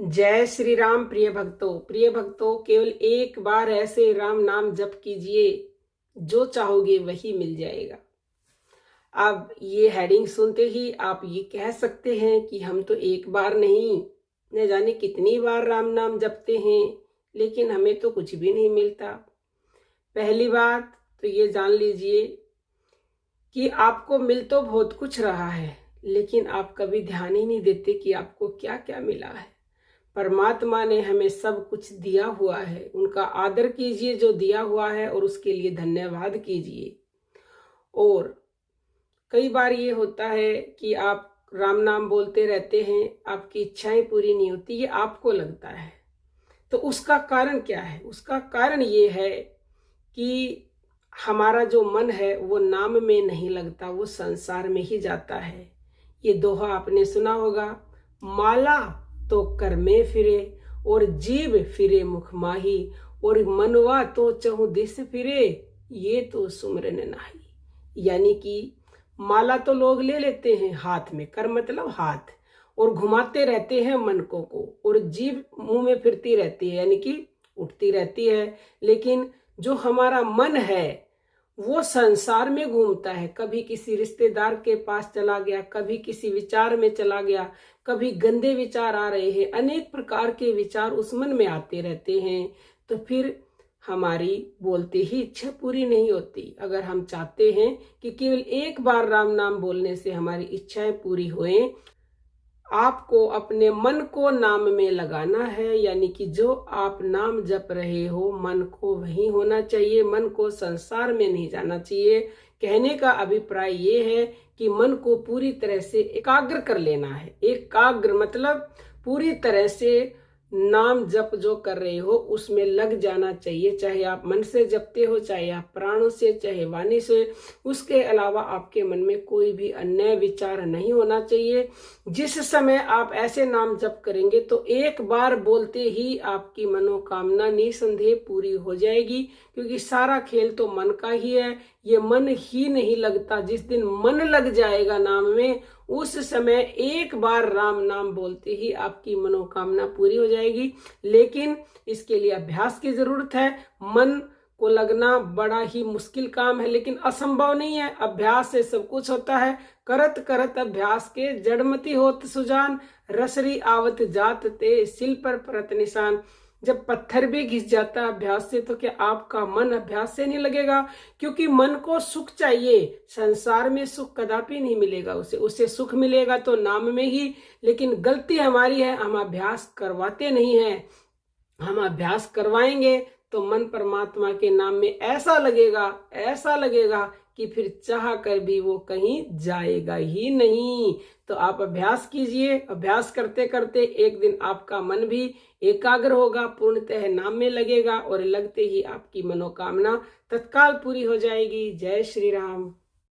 जय श्री राम। प्रिय भक्तों, केवल एक बार ऐसे राम नाम जप कीजिए, जो चाहोगे वही मिल जाएगा। अब ये हेडिंग सुनते ही आप ये कह सकते हैं कि हम तो एक बार नहीं, न जाने कितनी बार राम नाम जपते हैं, लेकिन हमें तो कुछ भी नहीं मिलता। पहली बात तो ये जान लीजिए कि आपको मिल तो बहुत कुछ रहा है, लेकिन आप कभी ध्यान ही नहीं देते कि आपको क्या क्या मिला है। परमात्मा ने हमें सब कुछ दिया हुआ है, उनका आदर कीजिए जो दिया हुआ है, और उसके लिए धन्यवाद कीजिए। और कई बार ये होता है कि आप राम नाम बोलते रहते हैं, आपकी इच्छाएं पूरी नहीं होती, ये आपको लगता है। तो उसका कारण क्या है? उसका कारण ये है कि हमारा जो मन है वो नाम में नहीं लगता, वो संसार में ही जाता है। ये दोहा आपने सुना होगा, माला तो कर में फिरे और जीव फिरे मुख माही, और मनवा तो चहु दिस फिरे, ये तो सुमरन नाही। यानी कि माला तो लोग ले लेते हैं हाथ में, कर मतलब हाथ, और घुमाते रहते हैं मन को, और जीभ मुंह में फिरती रहती है, यानी कि उठती रहती है। लेकिन जो हमारा मन है वो संसार में घूमता है, कभी किसी रिश्तेदार के पास चला गया, कभी किसी विचार में चला गया, कभी गंदे विचार आ रहे हैं, अनेक प्रकार के विचार उस मन में आते रहते हैं। तो फिर हमारी बोलते ही इच्छा पूरी नहीं होती। अगर हम चाहते हैं कि केवल एक बार राम नाम बोलने से हमारी इच्छाएं पूरी होएं, आपको अपने मन को नाम में लगाना है। यानी कि जो आप नाम जप रहे हो, मन को वही होना चाहिए, मन को संसार में नहीं जाना चाहिए। कहने का अभिप्राय ये है कि मन को पूरी तरह से एकाग्र कर लेना है। एकाग्र मतलब पूरी तरह से नाम जप जो कर रहे हो उसमें लग जाना चाहिए, चाहे आप मन से जपते हो, चाहे आप प्राणों से, चाहे वाणी से। उसके अलावा आपके मन में कोई भी अन्य विचार नहीं होना चाहिए। जिस समय आप ऐसे नाम जप करेंगे तो एक बार बोलते ही आपकी मनोकामना निसंदेह पूरी हो जाएगी, क्योंकि सारा खेल तो मन का ही है। ये मन ही नहीं लगता। जिस दिन मन लग जाएगा नाम में, उस समय एक बार राम नाम बोलते ही आपकी मनोकामना पूरी हो जाएगी। लेकिन इसके लिए अभ्यास की जरूरत है। मन को लगना बड़ा ही मुश्किल काम है, लेकिन असंभव नहीं है। अभ्यास से सब कुछ होता है। करत करत अभ्यास के जड़मति होत सुजान, रसरी आवत जात ते सिल पर परत निशान। जब पत्थर भी घिस जाता है अभ्यास से, तो क्या आपका मन अभ्यास से नहीं लगेगा? क्योंकि मन को सुख चाहिए। संसार में सुख कदापि नहीं मिलेगा उसे सुख मिलेगा तो नाम में ही। लेकिन गलती हमारी है, हम अभ्यास करवाते नहीं है। हम अभ्यास करवाएंगे तो मन परमात्मा के नाम में ऐसा लगेगा कि फिर चाह कर भी वो कहीं जाएगा ही नहीं। तो आप अभ्यास कीजिए। अभ्यास करते करते एक दिन आपका मन भी एकाग्र होगा, पूर्णतः नाम में लगेगा, और लगते ही आपकी मनोकामना तत्काल पूरी हो जाएगी। जय श्री राम।